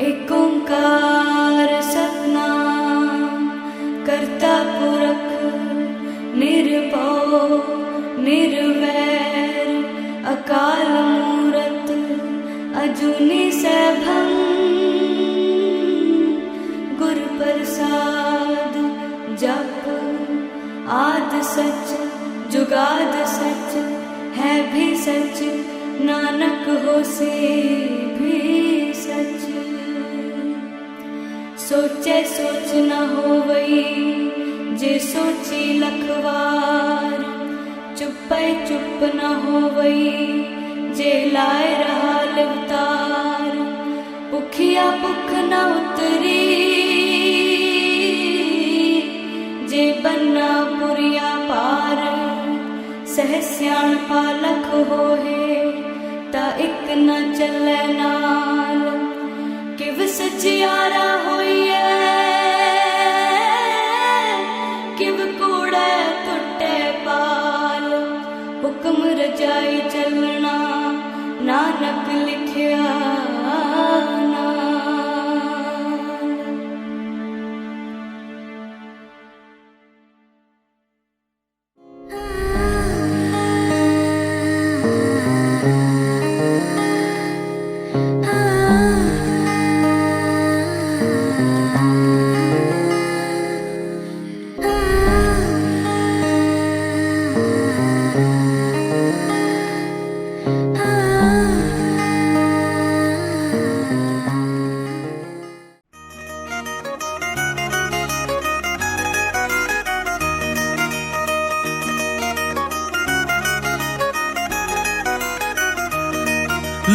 एक ओंकार सतनाम करता पुरख निर्भव निर्वैर अकाल मूरत अजूनी सैभं गुर प्रसाद जप आद सच जुगाद सच है भी सच नानक होसे भी सच। सोचे सोच न होवई जे सोची लखवार चुप्पे चुप न होवई जे लाए रहा लिवतार भुखिया भुख न उतरी जे बन्ना पुरिया पार सह सियाण पालख होए ता इक न चले नाल किव सचियारा होइए किव कूड़े टुटे पाल हुक्म रजाई चलना नानक लिखिया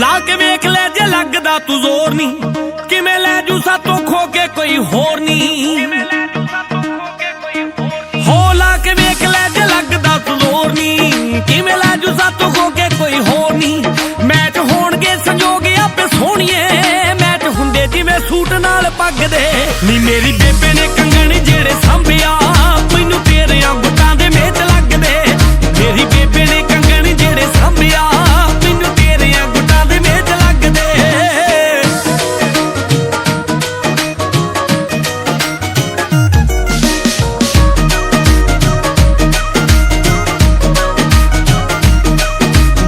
ला के वेख ले जे लगदा तू जोर नी किवें लै जू सातों खो के कोई होर नी हो ला के वेख ले जे लगदा तू जोर नी किवें लै जू सातों खो के कोई होर नी मैच होणगे संजोग आपे सोहणीए मैच हुंदे जिवें सूट नाल पग दे नी मेरी बेबे ने कंगण जेड़े सांभिया मैनू तेरियां गुट्टां दे मेच लगदे मेरी बेबे ने कंगण जेड़े सांभिया मैनू तेरियां गुट्टां दे मेच लगदे।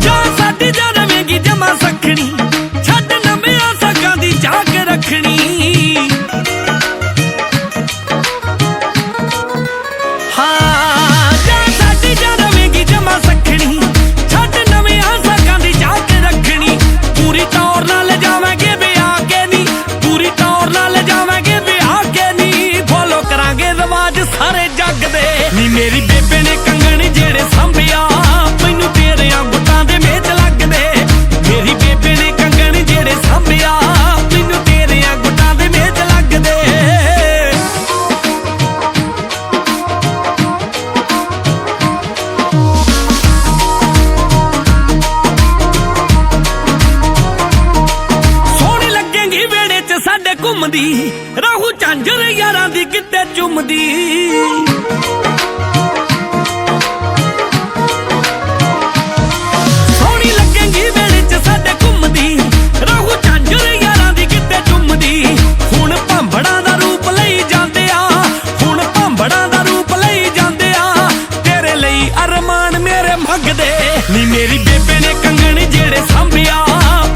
जा साडी जा रवेगी जमा सखणी छड्ड नविआं सगां दी जाग रखणी मेरी बेबे ने कंगण जेड़े सांभिया मैनू तेरियां गुट्टां दे मेच लगदे मेरी बेबे ने कंगण जेड़े सांभिया मैनू तेरियां गुट्टां दे मेच लगदे। सोहणी लगेंगी वेड़े च साडे घुमदी राहू झांझर यारां दी किते चुमदी नी मेरी बेबे ने कंगण जेड़े सांभिया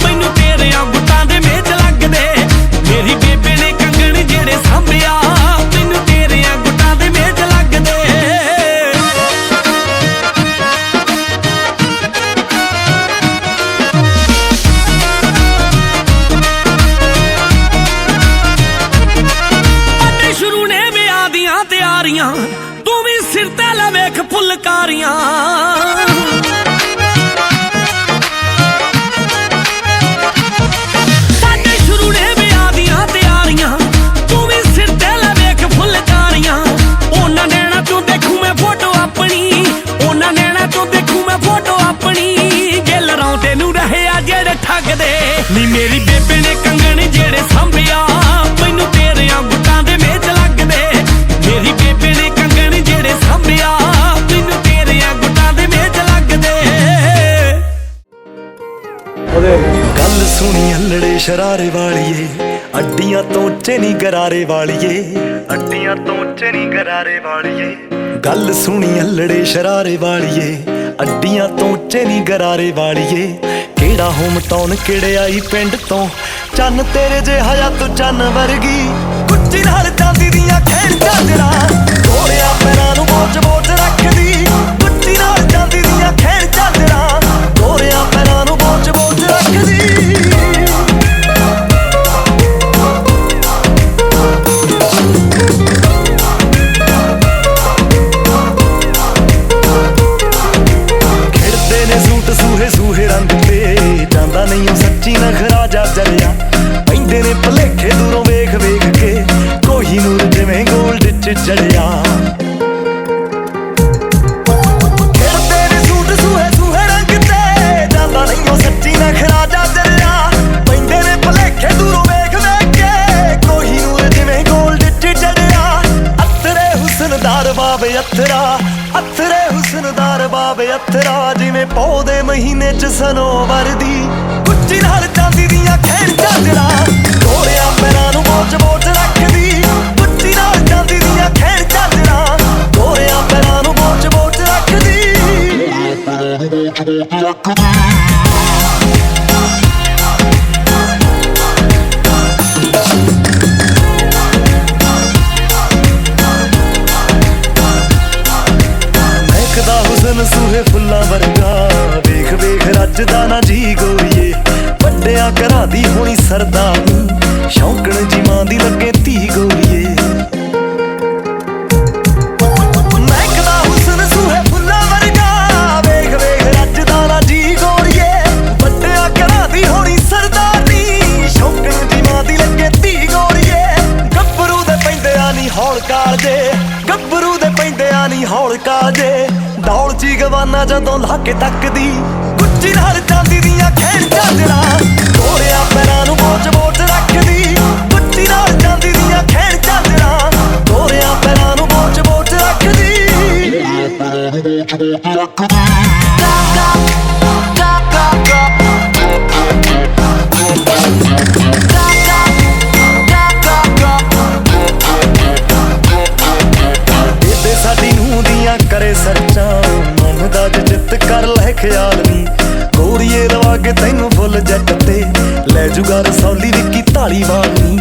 मैनू तेरियां गुट्टां दे मेच लगदे मेरी बेबे ने कंगण जेड़े सांभिया मैनू तेरियां गुट्टां दे मेच लगदे। अड्डे शुरू ने विआह दियां तैयारियां तू भी सिर ते ला वेख फुलकारियां नी मेरी बेबे ने कंगण जेड़े सांभिया मैनू तेरियां गुट्टां दे मेच लगदे मेरी बेबे ने कंगण जेड़े सांभिया मैनू तेरियां गुट्टां दे मेच लगदे। गल सुनी अल्लड़े शरारे वालिए ਅੱਡੀਆਂ ਤੋਂ ਉੱਚੇ ਨੀ ਗਰਾਰੇ ਵਾਲੀਏ, ਅੱਡੀਆਂ ਤੋਂ ਉੱਚੇ ਨੀ ਗਰਾਰੇ ਵਾਲੀਏ, ਗੱਲ ਸੁਣੀ ਅਲੜੇ ਸ਼ਰਾਰੇ ਵਾਲੀਏ, ਅੱਡੀਆਂ ਤੋਂ ਉੱਚੇ ਨੀ ਗਰਾਰੇ ਵਾਲੀਏ, ਕਿਹੜਾ ਹੋਮ ਟਾਊਨ ਕਿਹੜੇ ਆਈ ਪਿੰਡ ਤੋਂ, ਚੰਨ ਤੇਰੇ ਜਿਹਾ ਜਾਂ ਤੂੰ ਚੰਨ ਵਰਗੀ, ਕੁੱਚੀ ਨਾਲ ਚਾਂਦੀ ਦੀਆਂ ਖੇਡ ਝਾਂਜਰਾਂ, ਗੋਰਿਆਂ ਪੈਰਾਂ ਨੂੰ ਬੋਚ ਬੋਚ ਰੱਖਦੀ, ਕੁੱਚੀ ਨਾਲ ਚਾਂਦੀ ਦੀਆਂ ਖੇਡ ਝਾਂਜਰਾਂ, ਗੋਰਿਆਂ ਪੈਰਾਂ ਨੂੰ ਬੋਚ ਬੋਚ ਰੱਖਦੀ। ਸੂਹੇ ਸੂਹੇ ਰੰਗ ਤੇ ਜਾਂਦਾ ਨਹੀਂ ਉਹ ਸੱਚੀ ਨਖਰਾ ਜਾ ਜਲਿਆ, ਪੈਂਦੇ ਨੇ ਭਲੇਖੇ ਦੂਰੋਂ ਵੇਖ ਵੇਖ ਕੇ, ਕੋਈ ਨੂਰ ਜਿਵੇਂ ਗੋਲਡ ਚ ਚੜਿਆ। ਖਿੜਦੇ ਨੇ ਸੂਟ ਸੂਹੇ ਸੂਹੇ ਰੰਗ ਤੇ ਜਾਂਦਾ ਨਹੀਂ ਉਹ ਸੱਚੀ ਨਖਰਾ ਜਾ ਜਲਿਆ, ਪੈਂਦੇ ਨੇ ਭਲੇਖੇ ਦੂਰੋਂ ਵੇਖ ਵੇਖ ਕੇ, ਕੋਈ ਨੂਰ ਜਿਵੇਂ ਗੋਲਡ ਚ ਚੜਿਆ। ਅਥਰੇ ਹੁਸਨਦਾਰ ਬਾਬੇ ਅਥਰਾ, ਅਥਰੇ ਹੁਸਨਦਾਰ ਬਾਬੇ ਅਥਰਾ, ਜਿਵੇਂ ਪੌਦੇ ਮਹੀਨੇ ਚ ਸਨੋਵਰ ਦੀ, ਕੁੱਚੀ ਨਾਲ ਚਾਂਦੀ ਦੀਆਂ ਖੇਡ ਝਾਂਜਰਾਂ, ਗੋਰਿਆਂ ਪੈਰਾਂ ਨੂੰ ਬੋਚ ਬੋਚ ਰੱਖਦੀ, ਕੁੱਚੀ ਨਾਲ ਚਾਂਦੀ ਦੀਆਂ ਖੇਡ ਝਾਂਜਰਾਂ, ਗੋਰਿਆਂ ਪੈਰਾਂ ਨੂੰ ਬੋਚ ਬੋਚ ਰੱਖਦੀ। ਸੂਹੇ ਫੁੱਲਾਂ ਵਰਗਾ ਵੇਖ ਵੇਖ ਰੱਜਦਾ ਨਾ ਜੀ ਗੋਰੀਏ, ਵੱਡਿਆਂ ਘਰਾਂ ਦੀ ਹੋਣੀ ਸਰਦਾਰਨੀ, ਸ਼ੌਂਕਣ ਜੀ ਮਾਂ ਦੀ ਲੱਗੇ ਧੀ ਗੋਰੀਏ। ਮਹਿਕਦਾ ਹੁਸਨ ਸੂਹੇ ਫੁੱਲਾਂ ਵਰਗਾ ਵੇਖ ਵੇਖ ਰੱਜਦਾ ਨਾ ਜੀ ਗੋਰੀਏ, ਵੱਡਿਆਂ ਘਰਾਂ ਦੀ ਹੋਣੀ ਸਰਦਾਰਨੀ, ਸ਼ੌਂਕਣ ਜੀ ਮਾਂ ਦੀ ਲੱਗੇ ਧੀ ਗੋਰੀਏ। ਗੱਭਰੂ ਦੇ ਪੈਂਦਿਆਂ ਨੀ ਹੌਲ ਕਾਲਜੇ, ਗੱਭਰੂ ਦੇ ਪੈਂਦਿਆਂ ਨੀ ਹੌਲ ਕਾਲਜੇ, ਦੌੜ ਜੀ ਗਵਾਨਾ ਜਦੋਂ ਲਾ ਕੇ ਤੱਕਦੀ, ਕੁੱਚੀ ਨਾਲ ਚਾਂਦੀ ਦੀਆਂ ਖੇਡ ਝਾਂਜਰਾਂ, ਗੋਰਿਆਂ ਪੈਰਾਂ ਨੂੰ ਬੋਚ ਬੋਚ ਰੱਖਦੀ, ਕੁੱਚੀ ਨਾਲ ਚਾਂਦੀ ਦੀਆਂ ਖੇਡ ਝਾਂਜਰਾਂ, ਗੋਰਿਆਂ ਪੈਰਾਂ ਨੂੰ ਬੋਚ ਬੋਚ ਰੱਖਦੀ। ਬੇਬੇ ਸਾਡੀ ਨੂੰਹ ਦੀਆਂ ਕਰੇ ਸਰਚਾਂ, ਮਨ ਦਾ ਜਿੱਤ ਕਰ ਲੈ ਖਿਆਲ ਨੀ, ਗੋਰੀਏ ਲਵਾ ਕੇ ਤੈਨੂੰ ਫੁੱਲ ਜੱਟ ਤੇ, ਲੈ ਜੂਗਾ ਰਸੌਲੀ ਵਿੱਕੀ ਧਾਲੀਵਾਲ ਨੀ।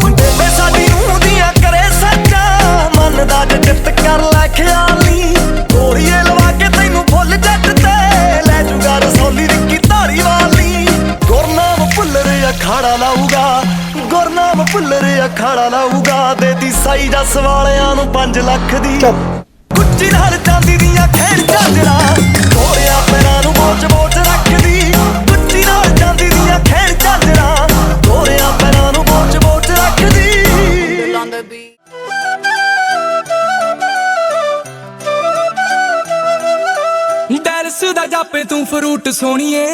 ਬੇਬੇ ਸਾਡੀ ਨੂੰਹ ਦੀਆਂ ਕਰੇ ਸਰਚਾਂ, ਮਨ ਦਾ ਜਿੱਤ ਕਰ ਲੈ ਖਿਆਲ ਨੀ, ਗੋਰੀਏ ਲਵਾ ਕੇ ਤੈਨੂੰ ਫੁੱਲ ਜੱਟ ਤੇ, ਲੈ ਜੂਗਾ ਰਸੌਲੀ ਵਿੱਕੀ ਧਾਲੀਵਾਲ ਨੀ। ਗੁਰਨਾਮ ਭੁੱਲਰ ਅਖਾੜਾ ਲਾਊਗਾ, ਗੁਰਨਾਮ ਭੁੱਲਰ ਅਖਾੜਾ ਲਾਊਗਾ, ਦੇਤੀ ਸਾਈ ਜੱਸ ਵਾਲਿਆਂ ਨੂੰ 5 ਲੱਖ ਦੀ, ਕੁੱਚੀ ਨਾਲ ਚਾਂਦੀ ਦੀਆਂ ਖੇਡ ਝਾਂਜਰਾਂ, ਗੋਰਿਆਂ ਪੈਰਾਂ ਨੂੰ ਬੋਚ ਬੋਚ ਰੱਖਦੀ, ਕੁੱਚੀ ਨਾਲ ਚਾਂਦੀ ਦੀਆਂ ਖੇਡ ਝਾਂਜਰਾਂ, ਗੋਰਿਆਂ ਪੈਰਾਂ ਨੂੰ ਬੋਚ ਬੋਚ ਰੱਖਦੀ। ਡੈਲਸ ਦਾ ਜਾਪੇ ਤੂੰ ਫਰੂਟ ਸੋਹਣੀਏ,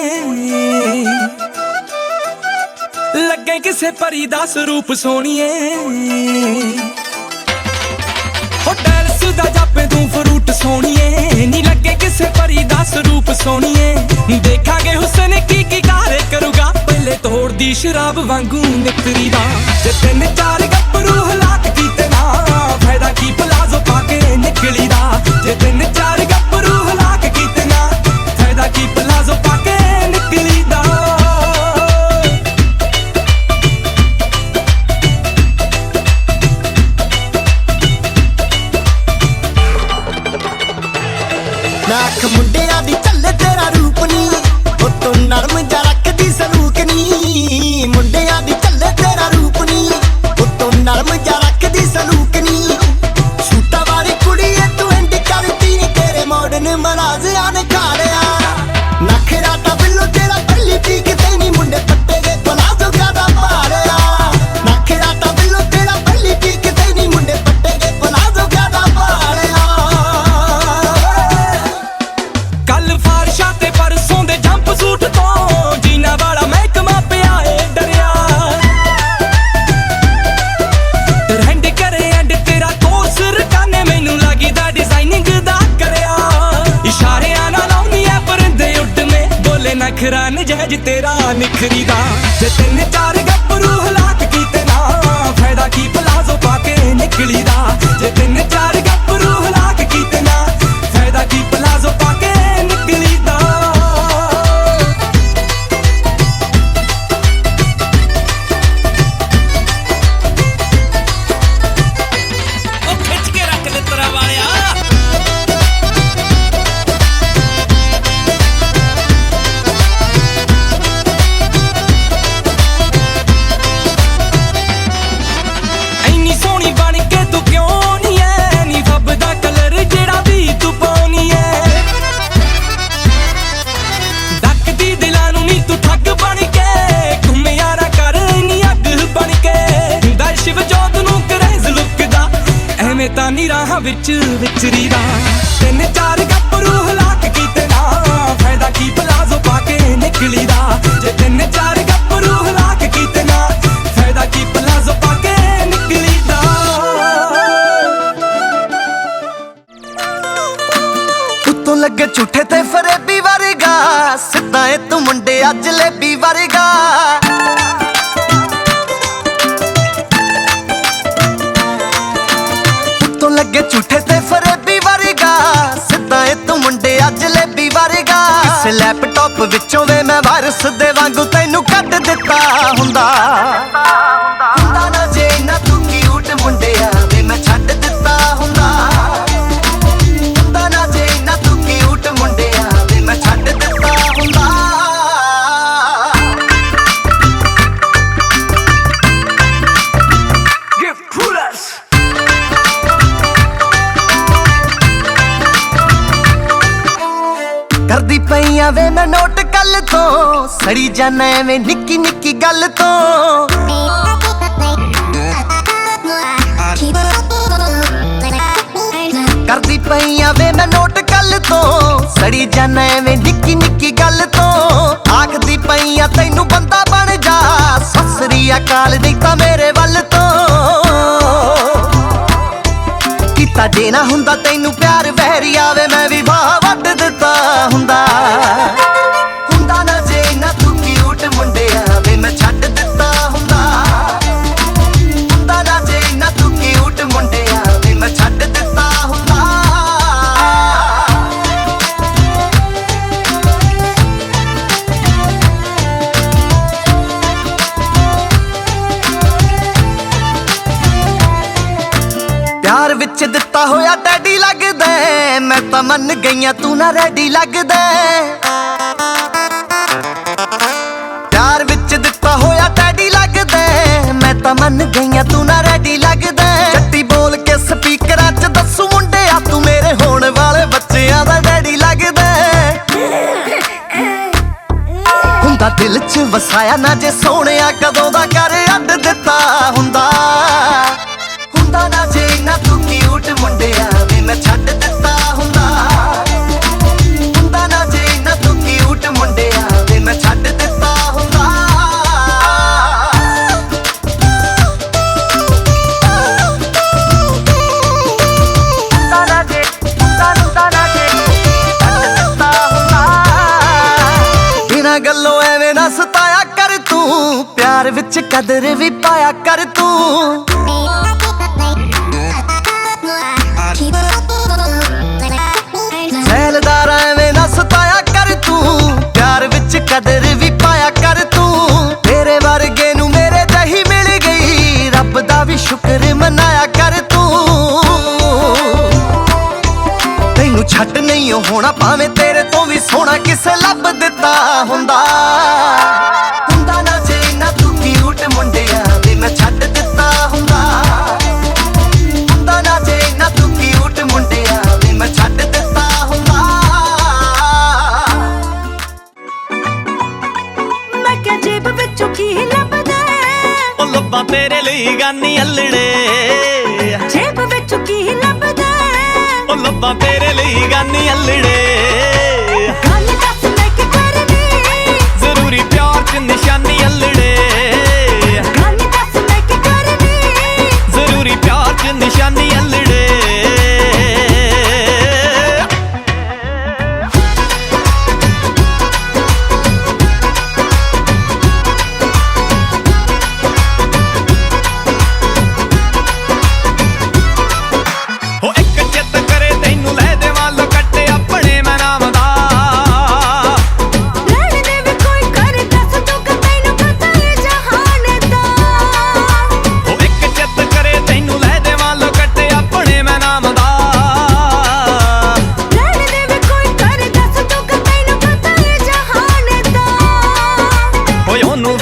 ਲੱਗੇ ਕਿਸੇ ਪਰੀ ਦਾ ਸਰੂਪ ਸੋਹਣੀਏ, ਹੋ ਡੈਲਸ ਦਾ ਜਾਪੇ ਤੂੰ ਫਰੂਟ ਸੋਹਣੀਏ, ਨੀ ਲੱਗੇ ਕਿਸੇ ਪਰੀ ਦਾ ਸਰੂਪ ਸੋਹਣੀਏ, ਦੇਖਾਂਗੇ ਹੁਸਨ ਕੀ ਕੀ ਕਾਰੇ ਕਰੂਗਾ, ਪਹਿਲੇ ਤੋੜਦੀ ਸ਼ਰਾਬ ਵਾਂਗੂ ਨਿਕਰੀ ਦਾ, ਜੇ 3-4 ਗੱਭਰੂ ਹਲਾਕ ਕੀਤੇ ਨਾ, ਫਾਇਦਾ ਕੀ ਪਲਾਜ਼ੋ ਪਾ ਕੇ ਨਿਕਲੀ ਦਾ, ਜੇ 3-4 ਗੱਭਰੂ ਹਲਾਕ ਕੀਤੇ ਨਾ, ਫਾਇਦਾ ਕੀ ਪਲਾਜ਼ੋ ਪਾ ਕੇ ਨਿਕਲੀ ਦਾ। ਮੈਂ ਅੱਖ ਮੁੰਡਿਆਂ ਦੀ ਚੱਲੇ ਤੇਰਾ ਰੂਪ ਨੀ, ਉਹ ਤੂੰ ਨਰਮ ਜਾ ਰੱਖਦੀ ਸਲੂਕ ਨੀ, ਮੁੰਡਿਆਂ ਦੀ ਚੱਲੇ ਤੇਰਾ ਰੂਪ ਨੀ, ਉਹ ਤੂੰ ਨਰਮ ਜਾ ਰੱਖਦੀ ਸਲੂਕ ਨੀ, ਸੂਟਾਂ ਵਾਲੀ ਕੁੜੀ ਐ ਤੂੰ ਇੰਡ ਕਰਦੀ ਨੀ, ਤੇਰੇ ਮੋਡਨ ਮਨਾਜ਼ਿਆਂ ਨੇ ਖਾ ਲਿਆ, ਨਖਰਾ ਤਾਂ ਬਿੱਲੋ ਤੇਰਾ ਪਹਿਲੀ ਪੀਕ ਤੇ ਨੀ, ਮੁੰਡੇ ਪੱਟੇ ਦੇ ਪਲਾਜ਼ੋ ਜ਼ਿਆਦਾ ਭਾਲਿਆ, ਨਖਰਾ ਤਾਂ ਬਿੱਲੋ ਤੇਰਾ ਪਹਿਲੀ ਪੀਕ ਤੇ ਨੀ, ਮੁੰਡੇ ਪੱਟੇ ਦੇ ਪਲਾਜ਼ੋ ਜ਼ਿਆਦਾ ਭਾਲਿਆ। ਕੱਲ ਫਾਰਸ਼ਾਂ ਤੇ ਪਰਸੋਂ ਦੇ ਜੰਪ ਸੂਟ ਤੋਂ नखरा नजायज तेरा निखरी दा। जे 3-4 गब्बरू हलाक कीते ना, फायदा की प्लाजो पाके निकली दा। जे 3-4 गब्बरू हलाक कीते ना, फायदा की प्लाजो पाके निकली दा। तानी राह विच विचरी दा। 3-4 गब्बरू हलाक कीते ना, फायदा की प्लाजो पाके निकली दा। जे 3-4 गब्बरू हलाक कीते ना, फायदा की प्लाजो पाके निकली दा। उत्तों लगे झूठे ते फरेबी वर्गा, सिद्धा ए तू मुंडे अज लेबी वर्गा। लगे झूठे ते फरेबी वर्गा, सिद्धा ए तू मुंडे अज लेबी वर्गा। इस लैपटॉप विचों वे मैं वायरस दे वांगू तैनू कट दिता हुंदा। हुंदा ना जे ना तू क्यूट मुंडिया वे मैं छड्ड दिता हुंदा। हुंदा ना जे ना तू क्यूट मुंडिया वे मैं छड्ड दिता हुंदा। करदी पईयां वे मैं नोट कल तो, सड़ी जाना एवें निक्की निक्की गल तो। करदी पईयां वे मैं नोट कल तो, सड़ी जाना एवें निक्की निक्की गल तो। आखदी पईयां तैनू बंदा बन जा, सत श्री अकाल दी तां मेरे वल तो। कीता जे ना हुंदा तैनू प्यार वहरी आवे, मैं भी बाह वड्ड दिता हुंदा। हुंदा ना जे ना तू क्यूट मुंडिया वे मैं छड्ड दिता हुंदा। हुंदा ना जे ना तू क्यूट मुंडिया वे मैं छड्ड दिता हुंदा। प्यार विच दिता होया डैडी लगदा, मैं तां मन गईयां तू ना रेडी लगदा। प्यार विच दिता होया डैडी लगदा, मैं तां मन गईयां तू ना रेडी लगदा। जट्टी बोल के स्पीकरां च दस्सू मुंडिया तू मेरे होण वाले बच्चियां दा डैडी लगदा। हुंदा दिल च वसाया ना जे सोहणिया कदों दा कर अड्ड दिता हुंदा। हुंदा ना जे ना तू क्यूट मुंडिया वे मैं छड्ड दिता हुंदा। हुंदा ना जे ना तू क्यूट मुंडिया वे मैं छड्ड दिता हुंदा। हुंदा ना जे छड्ड दिता हुंदा। बिना गल्लों एवें ना सताया कर तू, प्यार विच कदर भी पाया कर तू। सैलदार एवें ना सताया कर तू, प्यार विच कदर भी पाया कर तू। तेरे वर्गे नू मेरे जही मिल गई, रब दा भी शुक्र मनाया कर तू। तैनू छड्ड नहीं होना भावें तेरे तो भी सोहना किसे लब दिता हुंदा। हुंदा ना जे ना तू क्यूट मुंडिया वे मैं छड्ड दिता हुंदा। हुंदा ना जे ना तू क्यूट मुंडिया वे मैं छड्ड दिता हुंदा। मैं क्या जेब विचों की लभदा, ओ लब्बां तेरे लई गानी अल्लड़े। जेब विचों की लभदा, ओ लब्बां तेरे लई गानी अल्लड़े। गल दस मैं की करनी, जरूरी प्यार च निशानी अल्लड़े। गल दस मैं की करनी, जरूरी प्यार च निशानी अल्लड़े।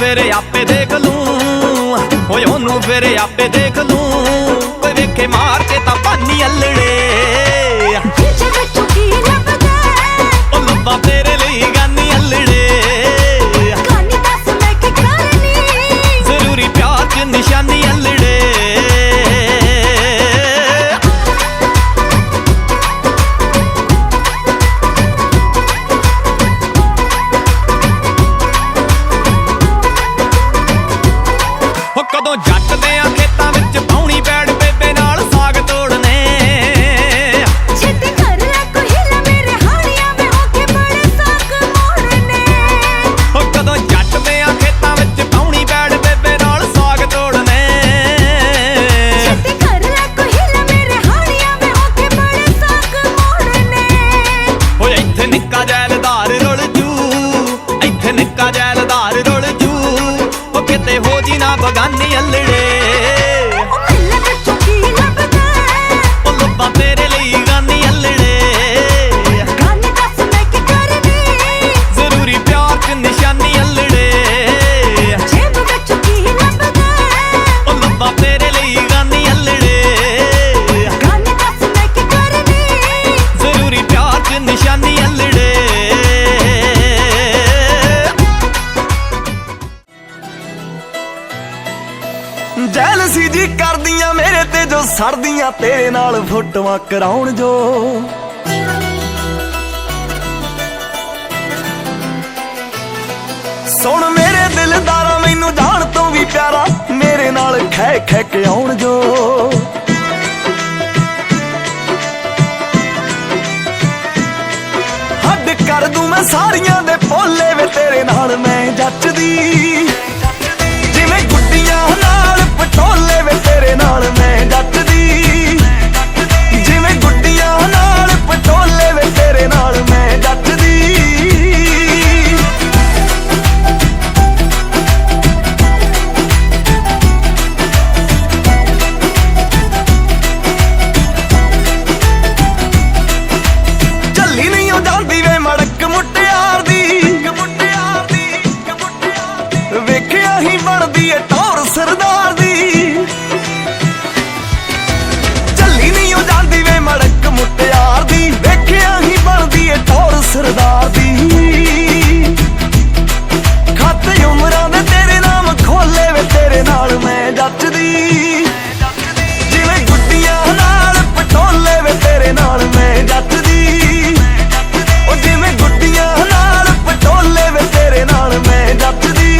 ਫਿਰ ਆਪੇ ਦੇਖ ਲੂੰ, ਓਏ ਉਹਨੂੰ ਫਿਰ ਆਪੇ ਦੇਖ ਲੂੰ। ਓਏ ਵੇਖੇ ਮਾਰ ਕੇ ਤਾਂ ਭਾਨੀ ਅਲੜੇ, ਪੀਛੇ ਵਿੱਚੋਂ ਕੀ ਲੱਭਦਾ ਉਹ ਲੱਭਾਂ ਤੇਰੇ ਲਈ ਗਾਨੀ ਅਲੜੇ। ਗਾਨੀ ਦੱਸ ਮੈਂ ਕੀ ਕਰਨੀ ਜ਼ਰੂਰੀ ਪਿਆਰ ਚ ਨਿਸ਼ਾਨੀ ਅਲੜੇ। ਕਦੋਂ ਜੱਟ ਦੇ ਆ ਖੇਤਾਂ ਵਿੱਚ ਪਾਉਣੀ ਪੈੜ ਬੇਬੇ ਨਾਲ ਸਾਗ ਤੋੜਨੇ। ਛੇਤੀ ਕਰ ਲੈ ਕੋਈ ਹਿਲਾ ਮੇਰੇ ਹਾਣੀਆਂ ਵੇ ਹੋ ਕੇ ਬੜੇ ਸਾਕ ਮੋੜਨੇ। ਕਦੋਂ ਜੱਟ ਦੇ ਆ ਖੇਤਾਂ ਵਿੱਚ ਪਾਉਣੀ ਪੈੜ ਬੇਬੇ ਨਾਲ ਸਾਗ ਤੋੜਨੇ। ਛੇਤੀ ਕਰ ਲੈ ਕੋਈ ਹਿਲਾ ਮੇਰੇ ਹਾਣੀਆਂ ਵੇ ਹੋ ਕੇ ਬੜੇ ਸਾਕ ਮੋੜਨੇ। ਓਏ ਇੱਥੇ ਨਿੱਕਾ ਜੈਲਦਾਰ ਰੁਲ ਜੂ, ਇੱਥੇ ਨਿੱਕਾ ਜੈਲਦਾਰ ਰੁਲ ਜੂ। ਉਹ ਕਿਤੇ ਹੋ ਜੀ ਨਾ ਬਗਾਨੀ ਅਲੜੇ, ਉਹ ਮਿਲਣ ਵਿੱਚੋਂ ਕੀ ਲੱਭਦਾ ਉਹ ਲੱਭਾਂ ਤੇਰੇ ਲਈ ਗਾਨੀ ਅਲੜੇ। ਗਾਨੀ ਦੱਸ ਮੈਂ ਕੀ ਕਰਨੀ ਜ਼ਰੂਰੀ ਪਿਆਰ ਚ ਨਿਸ਼ਾਨੀ ਅਲੜੇ। ਜੇਬ ਵਿੱਚੋਂ ਕੀ ਲੱਭਦਾ ਉਹ ਲੱਭਾਂ ਤੇਰੇ ਲਈ ਗਾਨੀ ਅਲੜੇ। ਗਾਨੀ ਦੱਸ ਮੈਂ ਕੀ ਕਰਨੀ ਜ਼ਰੂਰੀ ਪਿਆਰ ਚ ਨਿਸ਼ਾਨੀ ਅਲੜੇ। ਜੈਲਸੀ ਜੀ ਕਰਦੀਆਂ ਮੇਰੇ ਤੇ ਜੋ ਸੜਦੀਆਂ ਤੇਰੇ ਨਾਲ ਫੋਟੋਆਂ ਕਰਾਉਣ ਜੋ। ਸੁਣ ਮੇਰੇ ਦਿਲਦਾਰਾ ਮੈਨੂੰ ਜਾਣ ਤੋਂ ਵੀ ਪਿਆਰਾ ਮੇਰੇ ਨਾਲ ਖੈ ਖੈ ਕੇ ਆਉਣ ਜੋ। ਹੱਦ ਕਰ ਦੂੰ ਮੈਂ ਸਾਰੀਆਂ ਦੇ ਭੋਲੇ ਵੇ ਤੇਰੇ ਨਾਲ ਮੈਂ ਜੱਚਦੀ। ਜਿਵੇਂ ਗੁੱਡੀਆਂ ਨਾਲ ਪਟੋਲੇ ਵੇ ਤੇਰੇ ਨਾਲ ਮੈਂ ਜੱਚਦੀ। ਜਿਵੇਂ ਗੁੱਡੀਆਂ ਨਾਲ ਪਟੋਲੇ ਵੇ ਤੇਰੇ ਨਾਲ ਮੈਂ ਜੱਚਦੀ। ਚੱਲੀ ਨਹੀਂ ਉਹ ਜਾਂਦੀ ਵੇ ਮੜਕ ਮੁਟਿਆਰ ਦੀ। ਵੇਖਿਆ ਹੀ ਬਣਦੀ ਏ ਟੌਰ ਸਰਦਾਰ ਦੀ। ਚੱਲੀ ਨਹੀਂ ਉਹ ਜਾਂਦੀ ਵੇ ਮੜਕ ਮੁਟਿਆਰ ਦੀ। ਵੇਖਿਆ ਹੀ ਬਣਦੀ ਏ ਟੌਰ ਸਰਦਾਰ ਦੀ। ਖਾਤੇ ਉਮਰਾਂ ਦੇ ਤੇਰੇ ਨਾਮ ਖੋਲੇ ਵੇ ਤੇਰੇ ਨਾਲ ਮੈਂ ਜੱਚਦੀ। ਜਿਵੇਂ ਗੁੱਡੀਆਂ ਨਾਲ ਪਟੋਲੇ ਵੇ ਤੇਰੇ ਨਾਲ ਮੈਂ ਜੱਚਦੀ। ਉਹ ਜਿਵੇਂ ਗੁੱਡੀਆਂ ਨਾਲ ਪਟੋਲੇ ਵੇ ਤੇਰੇ ਨਾਲ ਮੈਂ ਜੱਚਦੀ।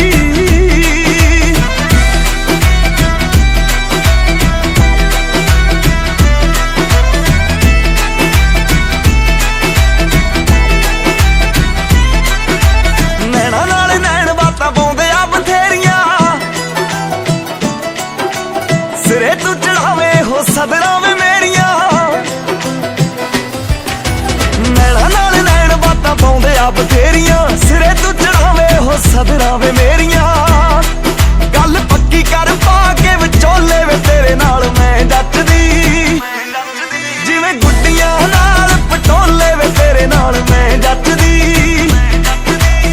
ਨੈਣਾ ਨਾਲ ਨੈਣ ਬਾਤਾਂ ਪਾਉਂਦੇ ਆ ਬਥੇਰੀਆਂ। ਸਿਰੇ ਤੂੰ ਚੜਾਵੇ ਹੋ ਸਦਰਾਂ ਵੇ ਮੇਰੀਆਂ। ਨੈਣਾ ਨਾਲ ਨੈਣ ਬਾਤਾਂ ਪਾਉਂਦੇ ਆ ਬਥੇਰੀਆਂ। ਸਿਰੇ ਤੂੰ ਚੜਾਵੇ ਹੋ ਸਦਰਾਂ ਵੇ ਮੇਰੀਆਂ। ਗੱਲ ਪੱਕੀ ਕਰ ਪਾ ਕੇ ਵਿਚੋਲੇ ਵੇ ਤੇਰੇ ਨਾਲ ਮੈਂ ਜੱਚਦੀ। ਜਿਵੇਂ ਗੁੱਡੀਆਂ ਨਾਲ ਪਟੋਲੇ ਵੇ ਤੇਰੇ ਨਾਲ ਮੈਂ ਜੱਚਦੀ।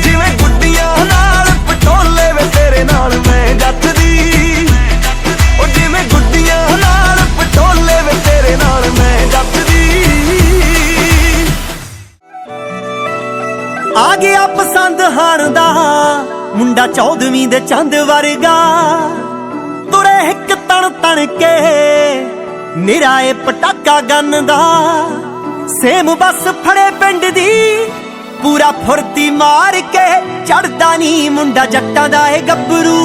ਜਿਵੇਂ ਗੁੱਡੀਆਂ ਨਾਲ ਪਟੋਲੇ ਵੇ ਤੇਰੇ ਨਾਲ ਮੈਂ ਜੱਚਦੀ। ਉਹ ਜਿਵੇਂ ਗੁੱਡੀਆਂ ਨਾਲ ਪਟੋਲੇ ਵੇ ਤੇਰੇ ਨਾਲ ਮੈਂ ਜੱਚਦੀ। ਆ ਗਿਆ ਪਸੰਦ ਹਾਣ ਦਾ ਮੁੰਡਾ 14ਵੀਂ ਦੇ ਚੰਦ ਵਰਗਾ। ਤੁਰੇ ਇੱਕ ਤਣ ਤਣ ਕੇ ਨਿਰਾ ਏ ਪਟਾਕਾ ਗੰਨ ਦਾ। ਸੇਮ ਬੱਸ ਫੜੇ ਪਿੰਡ ਦੀ ਪੂਰਾ ਫੁਰਤੀ ਮਾਰ ਕੇ। ਚੜਦਾ ਨੀ ਮੁੰਡਾ ਜੱਟਾਂ ਦਾ ਏ ਗੱਭਰੂ।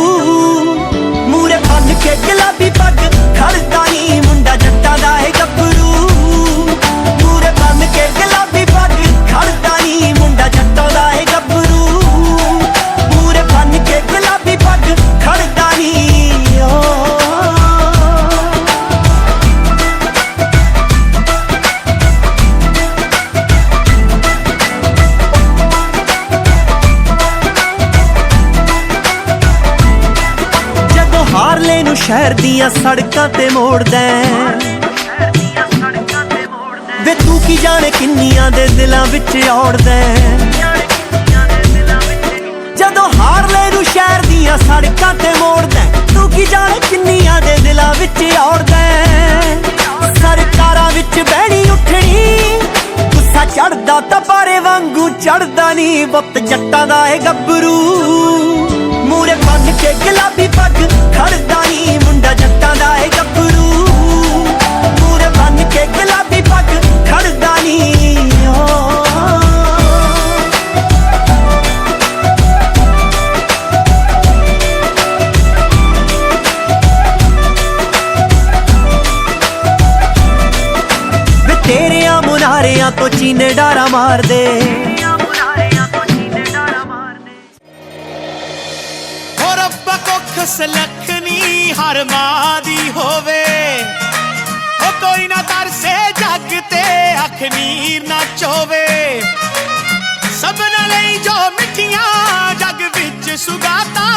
ਮੂਰੇ ਬੰਨ ਕੇ ਗੁਲਾਬੀ ਪੱਗ ਖੜਦਾ ਨੀ ਮੁੰਡਾ ਜੱਟਾਂ ਦਾ ਏ ਗੱਭਰੂ। ਮੂਰੇ ਬੰਨ ਕੇ ਗੁਲਾਬੀ ਪੱਗ ਖੜਦਾ ਨੀ ਮੁੰਡਾ ਜੱਟਾਂ ਦਾ ਏ ਗੱਭਰੂ। ਮੂਰੇ ਬੰਨ ਕੇ ਗੁਲਾਬੀ ਪੱਗ ਖੜਦਾ ਨੀ ਹਾਰਲੇ ਨੂੰ ਸ਼ਹਿਰ ਦੀਆਂ ਸੜਕਾਂ ਤੇ ਮੋੜਦਾ। ਵੇ ਤੂੰ ਕੀ ਜਾਣੇ ਕਿੰਨੀਆਂ ਦੇ ਦਿਲਾਂ ਵਿੱਚ ਔੜਦਾ। ਜਦੋਂ ਹਾਰਲੇ ਨੂੰ ਸ਼ਹਿਰ ਦੀਆਂ ਦੀਆਂ ਸੜਕਾਂ ਤੇ ਮੋੜਦਾ ਤੂੰ ਕੀ ਜਾਣੇ ਕਿੰਨੀਆਂ ਦੇ ਦਿਲਾਂ ਵਿੱਚ ਔੜਦਾ ਸਰਕਾਰਾਂ ਵਿੱਚ ਬਹਿਣੀ ਉੱਠਣੀ ਗੁੱਸਾ ਚੜਦਾ ਤਾਂ ਪਾਰੇ ਵਾਂਗੂ ਚੜਦਾ ਨੀ ਵਕਤ ਜੱਟਾਂ ਦਾ ਏ ਗੱਭਰੂ ਮੂਰੇ ਬੰਨ ਕੇ ਗੁਲਾਬੀ ਪੱਗ ਖੜਦਾ ਨੀ ਮੁੰਡਾ ਜੱਟਾਂ ਦਾ ਏ ਗੱਭਰੂ ਮੂਰੇ ਬੰਨ ਕੇ ਗੁਲਾਬੀ ਪੱਗ ਖੜਦਾ ਨੀ ਤੇਰਿਆਂ ਮੁਨਾਰਿਆਂ ਤੋਂ ਚੀਨੇ ਡਾਰਾ ਮਾਰਦੇ ਹੋ ਰੱਬਾ ਕੁੱਖ ਸਲੱਖਣੀ ਹਰ ਮਾਂ ਦੀ ਹੋਵੇ ਹੋ ਕੋਈ ਨਾ ਤਰਸੇ ਜੱਗ ਤੇ ਅੱਖ ਨੀਰ ਨਾ ਚੋਵੇ ਸਭਨਾਂ ਲਈ ਜੋ ਮਿੱਠੀਆਂ ਜੱਗ ਵਿੱਚ ਸੁਗਾਤਾਂ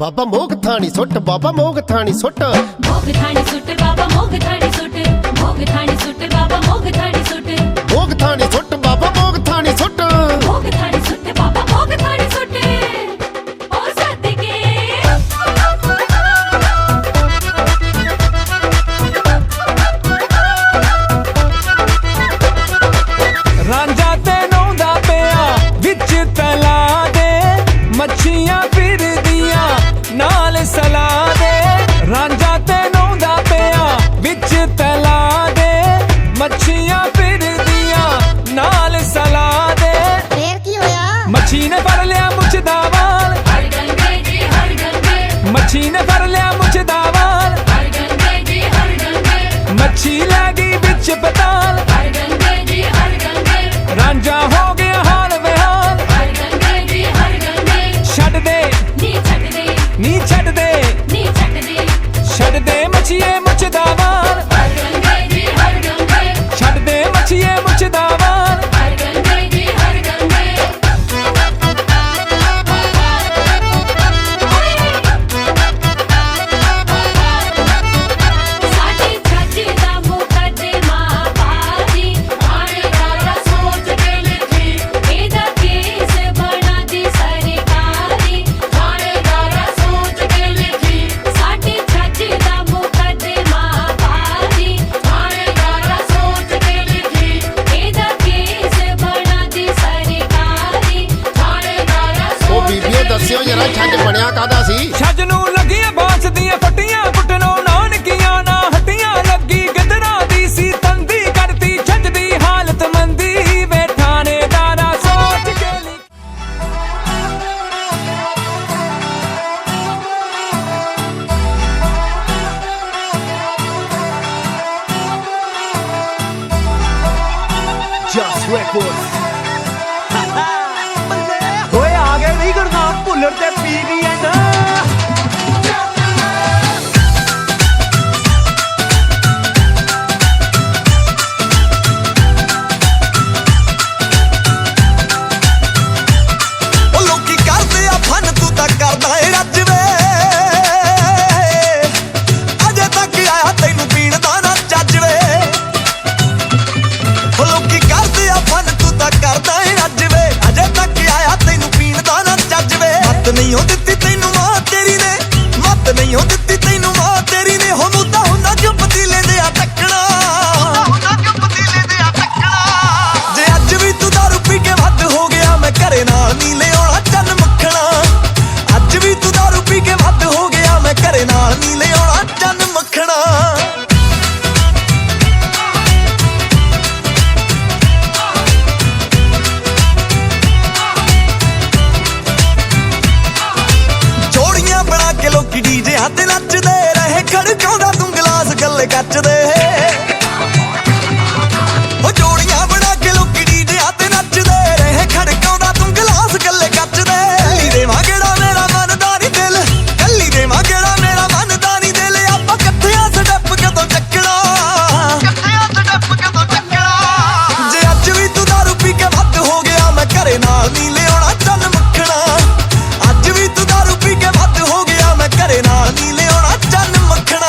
ਬਾਬਾ ਮੋਗ ਥਾਣੀ ਸੁੱਟ, ਬਾਬਾ ਮੋਗ ਥਾਣੀ ਸੁੱਟ। ਮੋਗ ਥਾਣੀ ਸੁੱਟ ਬਾਬਾ ਮੋਗ ਥਾਣੀ ਸੁੱਟ, ਮੋਗ ਥਾਣੀ ਸੁੱਟ ਬਾਬਾ ਮੋਗ ਥਾਣੀ ਸੁੱਟ, ਮੋਗ ਥਾਣੀ ਸੁੱਟ, ਬਾਬਾ ਮੋਗ ਥਾਣੀ ਸੁੱਟ। ਮੋਗ ਥਾਣੀ ਸੁੱਟ ਬਾਬਾ ਮੋਗ ਥਾਣੀ ਸੁੱਟ। ਓ ਸਦਕੇ ਰਾਂਝਾ ਤੇ ਨਹਾਉਂਦਾ ਪਿਆ ਵਿੱਚ ਤਲਾ ਦੇ, ਮੱਛੀਆਂ ਫਿਰਦੀਆਂ ਨਾਲ ਸਲਾ ਦੇ। ਰਾਂਝਾ ਤੇ ਨਹਾਉਂਦਾ ਪਿਆ ਵਿੱਚ ਤਲਾ ਦੇ, ਮੱਛੀਆਂ ਫਿਰਦੀਆਂ ਨਾਲ ਸਲਾ ਦੇ। ਫੇਰ ਕੀ ਹੋਇਆ? ਮੱਛੀ ਨੇ ਫੜ ਲਿਆ ਮੁੱਛ ਦਾ ਵਾਲ, ਹਰ ਗੰਗੇ ਜੀ ਹਰ ਗੰਗੇ, ਮੱਛੀ ਨੇ ਫੜ ਲਿਆ ਮੁੱਛ ਦਾ ਵਾਲ। ਹਰ ਗੰਗੇ ਜੀ ਹਰ ਗੰਗੇ, ਮੱਛੀ ਲੈ ਗਈ ਵਿੱਚ ਪਤਾਲ, ਹਰ ਗੰਗੇ ਜੀ ਹਰ ਗੰਗੇ, ਰਾਂਝਾ ਹੋ ਗਿਆ ਹਾਲ ਬੇਹਾਲ। ਹਰ ਗੰਗੇ ਜੀ ਹਰ ਗੰਗੇ, ਛੱਡ ਦੇ ਨੀ ਛੱਡ ਦੇ, ਨੀ ਛੱਡ ਦੇ, ਨੀ ਛੱਡ ਦੇ, ਛੱਡ ਦੇ ਮੱਛੀਏ ਮੁੱਛ ਦਾ ਵਾਲ। ਹਰ ਗੰਗੇ ਜੀ ਹਰ ਗੰਗੇ, ਛੱਡ ਦੇ ਮੱਛੀਏ ਮੁੱਛ ਦਾ ਵਾਲ। ਹਰ ਗੰਗੇ ਜੀ ਹਰ ਗੰਗੇ। ਸਾਡੀ ਛੱਜ ਦਾ ਮੁਕੱਦਮਾ ਬਾਜੀ, ਥਾਣੇਦਾਰਾ ਸੋਚ ਕੇ ਲਿਖੀ, ਇਹਦਾ ਕੇਸ ਬਣਾ ਦੀ ਸਰਕਾਰੀ। ਥਾਣੇਦਾਰਾ ਸੋਚ ਕੇ ਲਿਖੀ, ਸਾਡੀ ਛੱਜ ਦਾ ਮੁਕੱਦਮਾ ਬਾਜੀ, ਥਾਣੇਦਾਰਾ ਸੋਚ ਕੇ ਲਿਖੀ, ਇਹਦਾ ਕੇਸ ਬਣਾ ਦੀ ਸਰਕਾਰੀ। ਥਾਣੇਦਾਰਾ ਉਹ ਬੀਬੀਓ ਦੱਸਿਓ ਜਰਾ ਛੱਜ ਬਣਿਆ ਕਾਹਦਾ ਸੀ? ਛੱਜ ਨੂੰ ਲੱਗੀਆਂ ਬਾਂਸ ਦੀਆਂ ਫੱਟੀਆਂ, ਪੁੱਟਣੋਂ ਨਾਨਕੀਆਂ ਨਾ ਹੱਟੀਆਂ। ਲੱਗੀ ਗਿੱਦੜਾਂ ਦੀ ਸੀ ਤੰਦੀ, ਕਰਤੀ ਛੱਜ ਦੀ ਹਾਲਤ ਮੰਦੀ ਵੇ। ਥਾਣੇਦਾਰਾ ਸੋਚ ਕੇ ਲਿਖੀ। ਜਸ ਰੈਕੋਰਡਸ ਓਏ ਆ ਗਏ ਨਹੀਂ ਗੁਰਨਾਮ ਭੁੱਲਰ ਤੇ ਪੀਵੀ ਐਂਡ ਉਹ ਲੋਕੀ ਕਰਦੇ ਆ ਫਨ, ਤੂੰ ਤਾਂ ਕਰਦਾ ਏ ਰੱਜ ਵੇ। ਅਜੇ ਤੱਕ ਆਇਆ ਤੈਨੂੰ ਪੀਣ ਦਾ ਨਾ ਚੱਜ ਵੇ। ਉਹ ਲੋਕੀ ਕਰਦੇ ਆ ਫਨ, ਤੂੰ ਤਾਂ ਕਰਦਾ ਏ ਰੱਜ ਵੇ। ਅਜੇ ਤੱਕ ਆਇਆ ਤੈਨੂੰ ਪੀਣ ਦਾ ਨਾ ਚੱਜ ਵੇ। ਮੱਤ ਨਹੀਂ ਹੋ ਦਿੱਤੀ ਤੈਨੂੰ ਮਾਂ ਤੇਰੀ ਨੇ, ਮੱਤ ਨਹੀਂ ਹੋ ਦਿੱਤੀ ਤੈਨੂੰ ਮਾਂ ਤੇਰੀ ਨੇ। ਹੋ ਮੁੱਦਾ ਹੁੰਦਾ ਚੁੱਪ ਦੀ ਲੈਂਦੇ ਆ ਟੱਕਣਾ, ਜੇ ਅੱਜ ਵੀ ਤੂੰ ਦਾਰੂ ਪੀ ਕੇ ਵੱਧ ਹੋ ਗਿਆ, ਮੈਂ ਘਰੇ ਨਾਲ ਨਹੀਂ ਲਿਆਉਣਾ ਚੰਨ ਮੱਖਣਾ। ਅੱਜ ਵੀ ਤੂੰ ਦਾਰੂ ਪੀ ਕੇ ਵੱਧ ਹੋ ਗਿਆ, ਮੈਂ ਘਰੇ ਨਾਲ ਨਹੀਂ ਲਿਆਉਣਾ ਚੰਨ ਮੱਖਣਾ। ਜੋੜੀਆਂ ਬਣਾ ਕੇ ਲੋਕੀ ਡੀਜਿਆਂ ਤੇ ਨੱਚਦੇ ਰਹੇ, ਖੜਕਾਉਂਦਾ ਤੂੰ ਗਲਾਸ ਗੱਲੇ ਕੱਚਦੇ। ਉਹ ਜੋੜੀਆਂ ਬਣਾ ਕੇ ਲੋਕੀ ਡੀਜਿਆਂ ਤੇ ਨੱਚਦੇ ਰਹੇ, ਖੜਕਾਉਂਦਾ ਤੂੰ ਗਲਾਸ ਗੱਲੇ ਕੱਚਦੇ। ਕੱਲੀ ਦੇਵਾਂ ਕਿਹੜਾ ਮੇਰਾ ਮਨਦਾ ਨੀ ਦਿਲ, ਕੱਲੀ ਦੇਵਾਂ ਕਿਹੜਾ ਮੇਰਾ ਮਨਦਾ ਨੀ ਦਿਲ। ਆਪਾਂ ਇਕੱਠਿਆਂ ਸਟੈਪ ਕਦੋਂ ਚੱਕਣਾ, ਜੇ ਅੱਜ ਵੀ ਤੂੰ ਦਾਰੂ ਪੀ ਕੇ ਵੱਧ ਹੋ ਗਿਆ, ਮੈਂ ਘਰੇ ਨਾਲ ਨਹੀਂ ਲਿਆਉਣਾ ਚੰਨ ਮੱਖਣਾ। ਅੱਜ ਵੀ ਤੂੰ ਦਾਰੂ ਪੀ ਕੇ ਵੱਧ ਹੋ ਗਿਆ, ਮੈਂ ਘਰੇ ਨਾਲ ਨਹੀਂ ਲਿਆਉਣਾ ਚੰਨ ਮੱਖਣਾ।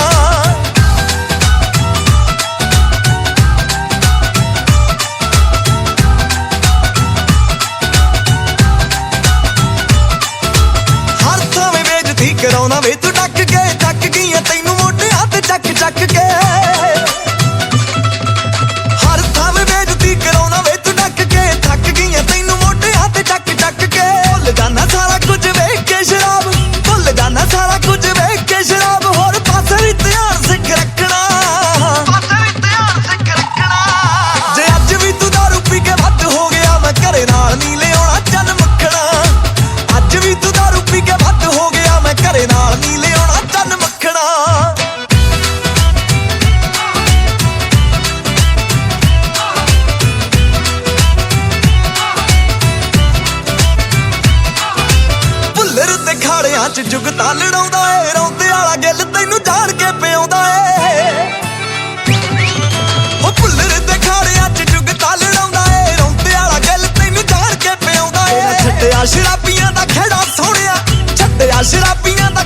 ਹਰ ਥਾਵੇਂ ਬੇਇੱਜ਼ਤੀ ਕਰਾਉਣਾ ਵੇ ਤੂੰ ਡੱਕ ਕੇ, ਥੱਕ ਗਈਆਂ ਤੈਨੂੰ ਮੋਢਿਆਂ ਤੇ ਚੱਕ ਚੱਕ ਕੇ। ਹਰ ਥਾਵੇਂ ਬੇਇੱਜ਼ਤੀ ਕਰਾਉਣਾ ਵੇ ਤੂੰ ਡੱਕ ਕੇ, ਥੱਕ ਗਈਆਂ ਤੈਨੂੰ ਮੋਢਿਆਂ ਤੇ ਚੱਕ ਚੱਕ ਕੇ। ਭੁੱਲ ਜਾਣਾ ਸਾਰਾ ਕੁਝ ਵੇਖ ਕੇ ਸ਼ਰਾਬ, ਭੁੱਲ ਜਾਣਾ ਸਾਰਾ ਕੁਝ ਵੇਖ ਕੇ ਸ਼ਰਾਬ। ਹੋਰ ਪਾਸੇ ਵੀ ਧਿਆਨ ਸਿੱਖ ਰੱਖਣਾ, ਜੇ ਅੱਜ ਵੀ ਤੂੰ ਦਾਰੂ ਪੀ ਕੇ ਵੱਧ ਹੋ ਗਿਆ, ਮੈਂ ਘਰੇ ਨਾਲ ਨਹੀਂ ਲਿਆਉਣਾ ਚੰਨ ਮੱਖਣਾ। ਅੱਜ ਵੀ ਤੂੰ ਦਾਰੂ ਪੀ ਕੇ ਵੱਧ ਹੋ ਗਿਆ, ਮੈਂ ਘਰੇ ਨਾਲ ਨਹੀਂ ਲਿਆਉਣਾ ਚੰਨ ਮੱਖਣਾ। ਭੁੱਲਰ ਤੇ ਖਾੜਿਆਂ 'ਚ ਜੁਗਤਾਂ ਲੜਾਉਂਦਾ ਏ, ਰੌਂਦੇ ਵਾਲਾ ਗਿੱਲ ਤੈਨੂੰ ਜਾਣ ਕੇ ਪਿਆਉਂਦਾ ਏ। ਉਹ ਭੁੱਲਰ ਤੇ ਖਾੜਿਆਂ 'ਚ ਜੁਗਤਾਂ ਲੜਾਉਂਦਾ ਏ, ਰੌਂਦੇ ਵਾਲਾ ਗਿੱਲ ਤੈਨੂੰ ਜਾਣ ਕੇ ਪਿਆਉਂਦਾ ਏ। ਛੱਡਿਆ ਸ਼ਰਾਬੀਆਂ ਦਾ ਖੇੜਾ ਸੋਹਣਿਆ, ਛੱਡਿਆ ਸ਼ਰਾਬੀਆਂ ਦਾ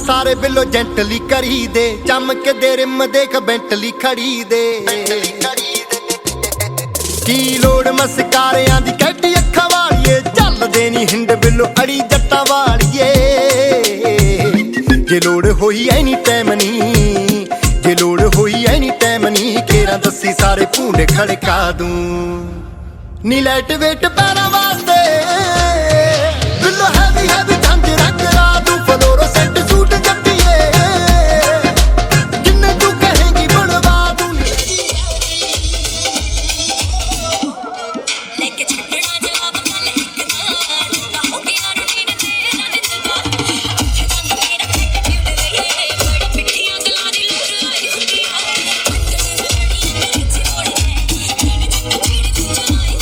ਸਾਰੇ ਬਿੱਲੋ ਜੈਂਟਲੀ ਕਰੀ ਦੇ ਚਮਕਦੇ ਰਿਮ ਦੇਖ ਬੈਂਟਲੀ ਖੜੀ ਦੇ ਕੀ ਲੋੜ ਮਸਕਾਰਿਆਂ ਦੀ ਕੈਟੀ ਅੱਖਾਂ ਵਾਲੀਏ ਚੱਲਦੇ ਨੀ ਹਿੰਡ ਬਿੱਲੋ ਅੜੀ ਜੱਟਾਂ ਵਾਲੀਏ ਜੇ ਲੋੜ ਹੋਈ ਐਨੀ ਟਾਈਮ ਨੀ ਜੇ ਲੋੜ ਹੋਈ ਐਨੀ ਟਾਈਮ ਨੀ ਕੇਰਾਂ ਦੱਸੀ ਸਾਰੇ ਭੂੰਡੇ ਖੜਕਾ ਦੂੰ ਨੀ ਲਾਈਟ ਵੇਟ ਪੈਰਾਂ ਵਾਸਤੇ ਬਿੱਲੋ ਹੈਵੀ ਹੈਵੀ ਝੰਜ ਰੱਖ ਲਾ ਤੂੰ ਫਲੋਰੋ ਸੈੱਟ ਸੂਟ ਜੱਟੀਏ ਜਿੰਨੇ ਤੂੰ ਕਹੇਂਗੀ ਬਣਵਾ ਦੂੰ लेके छटना जवाब कल हिकदा हो गया रूटीन तेरा नितवा जंग मेरा एटीट्यूड वे बड़ी पिट्ठियां गला दी लोर आई हुंदियां लड़ियां किथे मोड़ है नींद जिंद पीड़ चलाई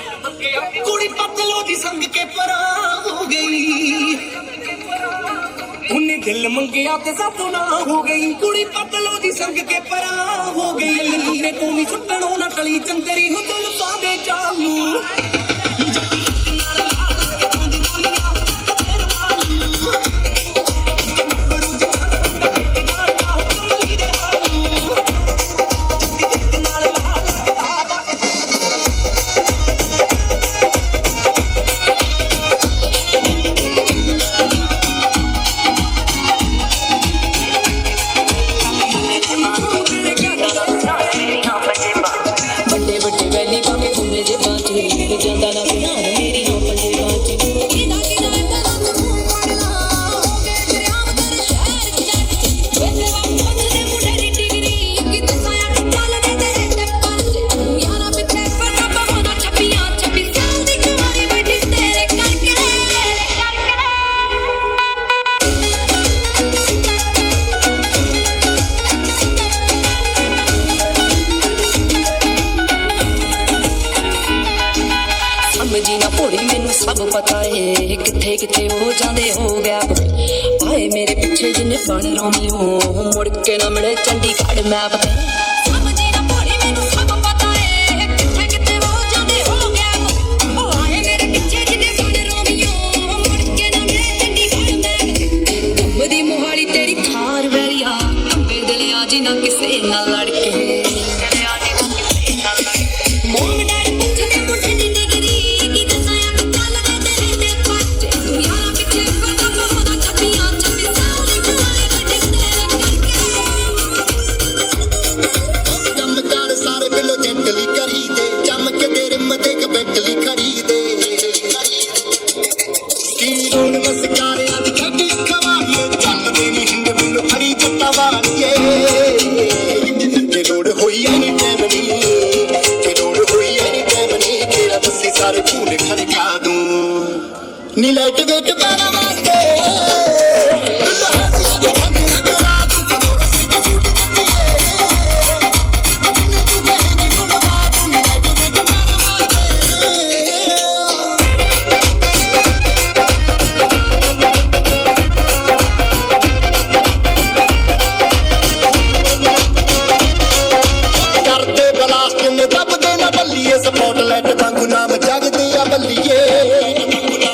कुड़ी पतलो दी संग के परा हो गई उन्हें दिल मंगिया ते साथों ना हो गई कुड़ी पतलो दी संग के परा हो गई ने तू भी सुटणो ना टली चंदरी हो दिल पावे चालू सब पता है किथे किथे हो जांदे हो गया आए मेरे पीछे जिन्ने बन रोमियो मुड़ के ना मिले चंडीगढ़ मैप ते समझी ना पड़ी मैनू सब पता है किथे किथे हो जांदे हो गया आए मेरे पीछे जिन्ने बन रोमियो मुड़ के ना मिले चंडीगढ़ मैप घुमदी मोहाली तेरी थार वैरिया अंबे दिल आज ना किसे ना लड़के नीलाइट वेट पाना वास्ते करते बलास्ट ने दब देना बल्लिए स्पॉटलाइट वांगू नाम जग दिया बल्लिए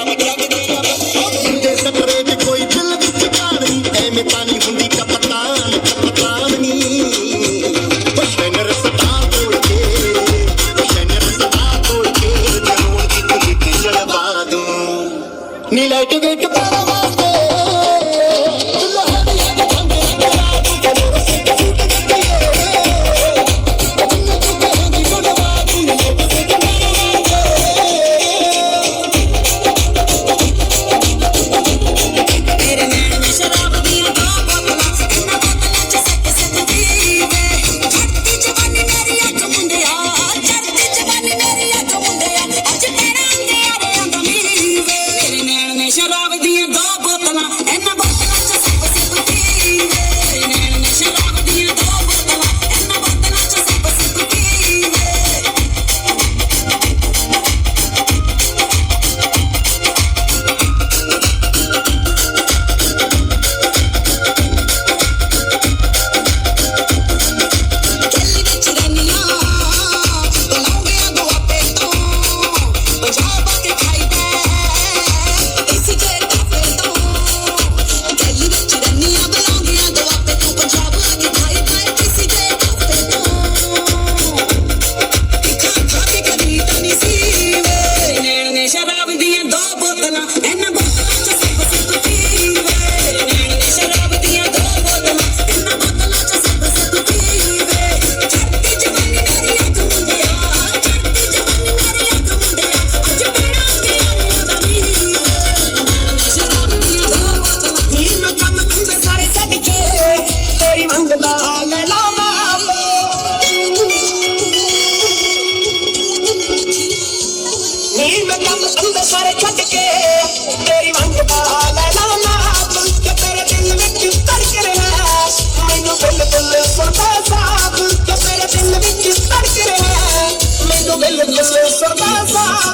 नीलाइट वेट पाना वास्ते Sorry.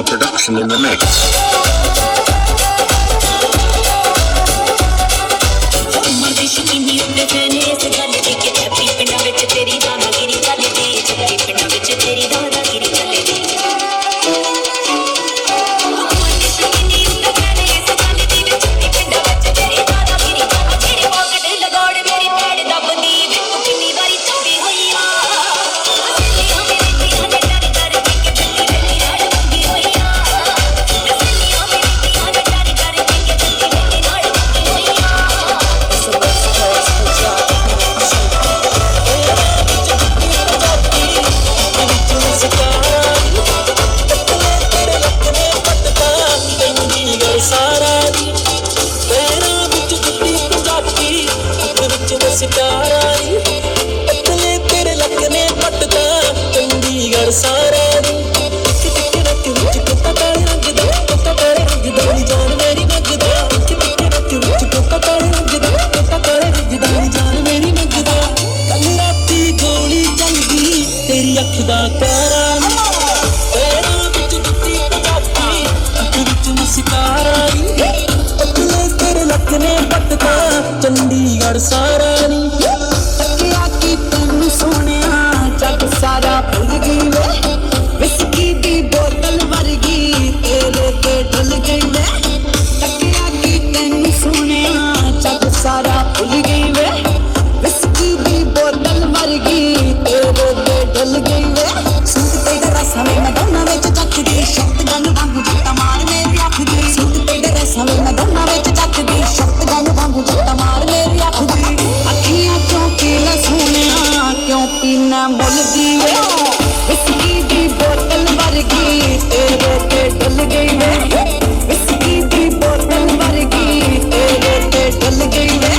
Production in the mix. Chandigarh सारा नी तकिया की तैनू सोनिया जग सारा भुल गई वे विस्की दी बोतल वर्गी तेरे ते ढल गई वे तकिया की तैनू सोनिया जग सारा भुल गई वे विस्की दी बोतल वर्गी तेरे ते ढल गई वे सूट तेरे रसा में मैं दोनों विच जचदी शॉटगन वांगू जट्टा मार मेरी अख दी सूट तेरे रसा में मैं दोनों विच जचदी शॉटगन वांगू जट्टा मार मेरी अख दी अखियां क्यों पीला सोनिया क्यों पीना मुलदी वे विस्की दी बोतल वर्गी तेरे ते ढल गई वे विस्की दी बोतल वर्गी तेरे ते ढल गई वे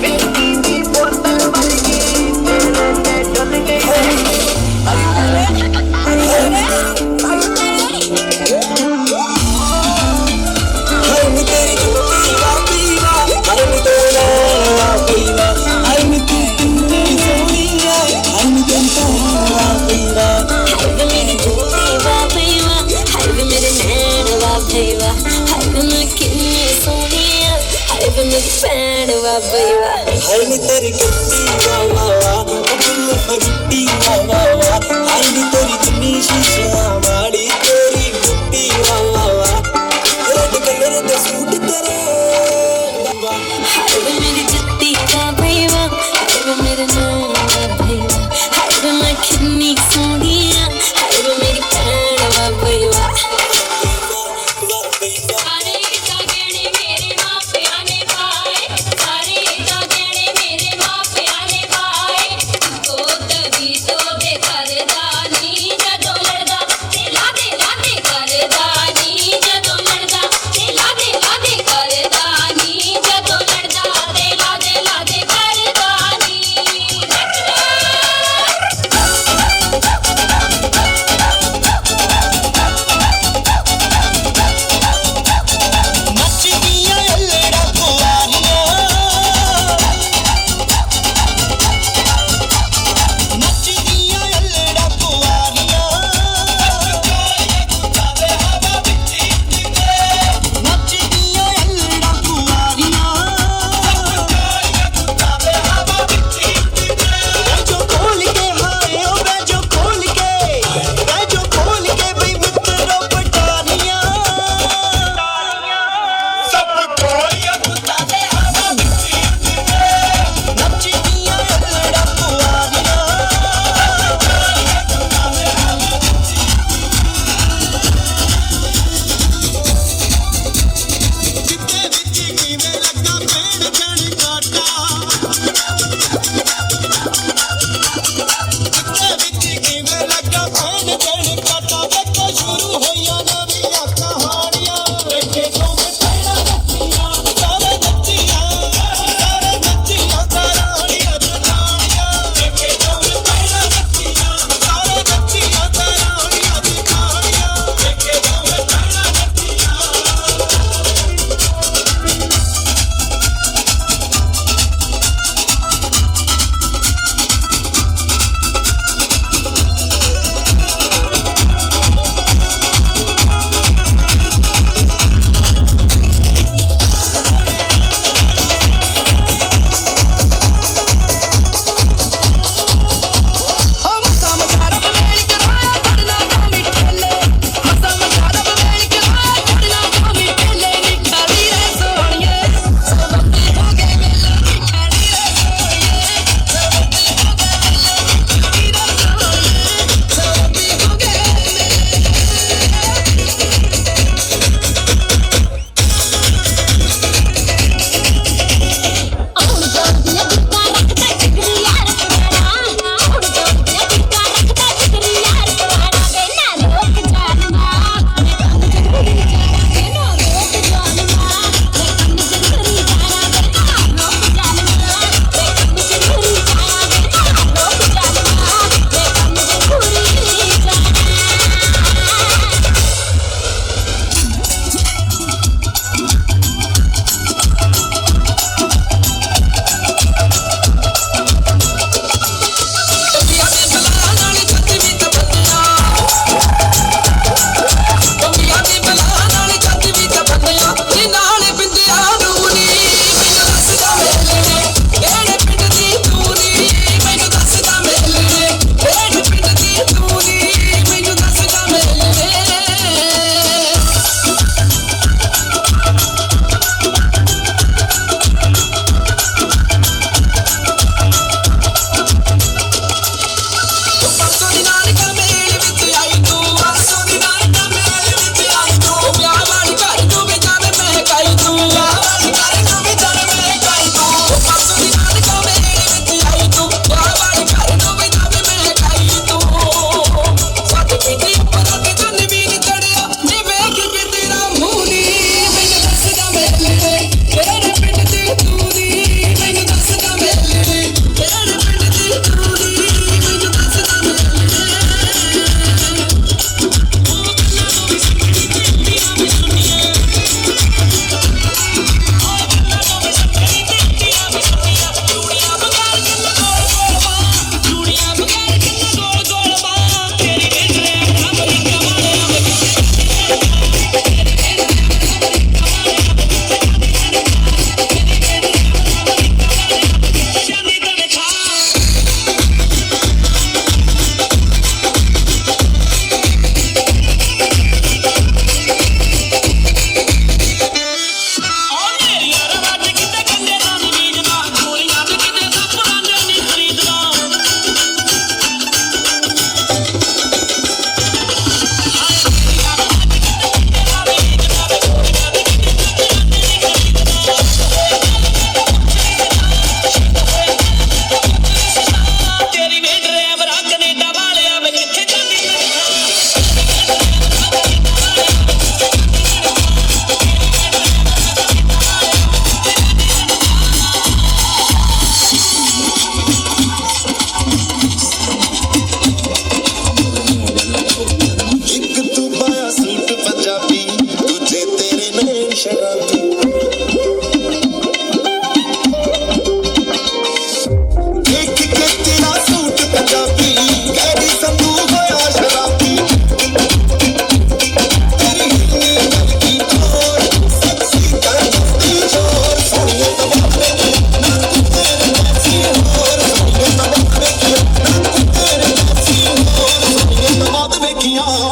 विस्की दी बोतल वर्गी तेरे ते ढल गई वे मेरी भैन वा बई वा हर नी तेरी गट्टी वा वा वा फुल फरुटी वा वा वा हर नी तेरी जिन्नी शीशा वाली तेरी गुट्टी वा वा वा रेड कलर दे सूट तेरे हाय वे मेरी जत्ती वा बई वा हाय वे मेरे नाम वा बई वा हाय वे मैं कितनी सोहनी आ हाय वे मेरी भैन वा बई वा सारे जागणे मेरे मापियां ने पाए सारे जागणे मेरे मापियां ने पाए तो दे घर Sian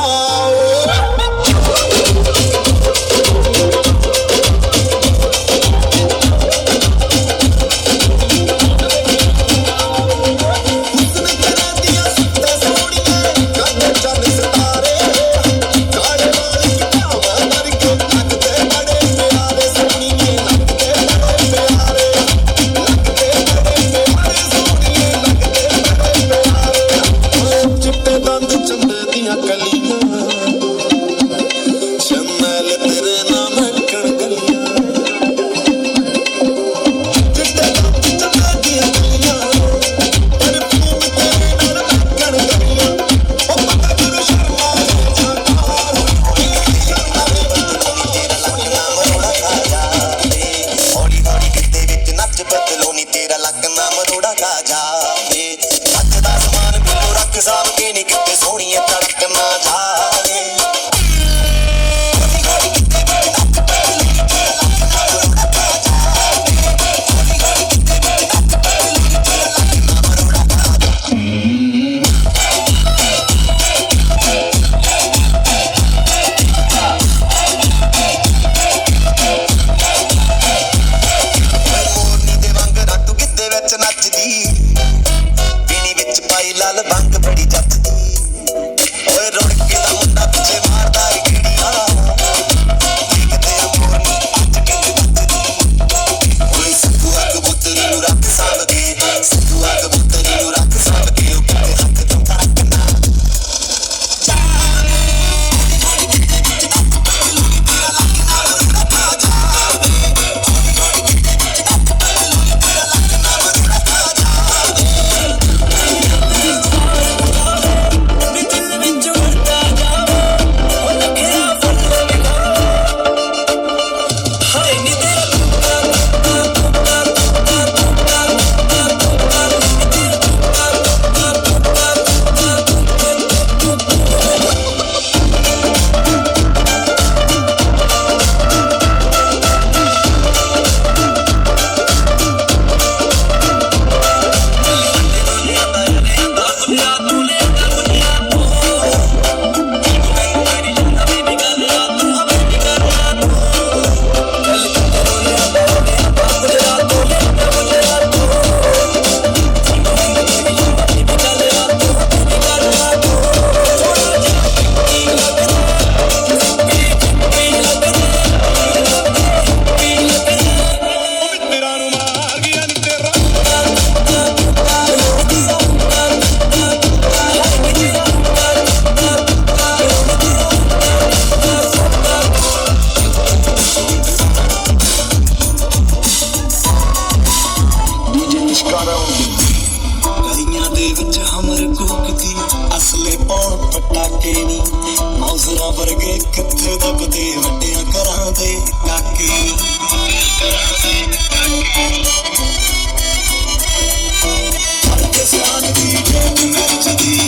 di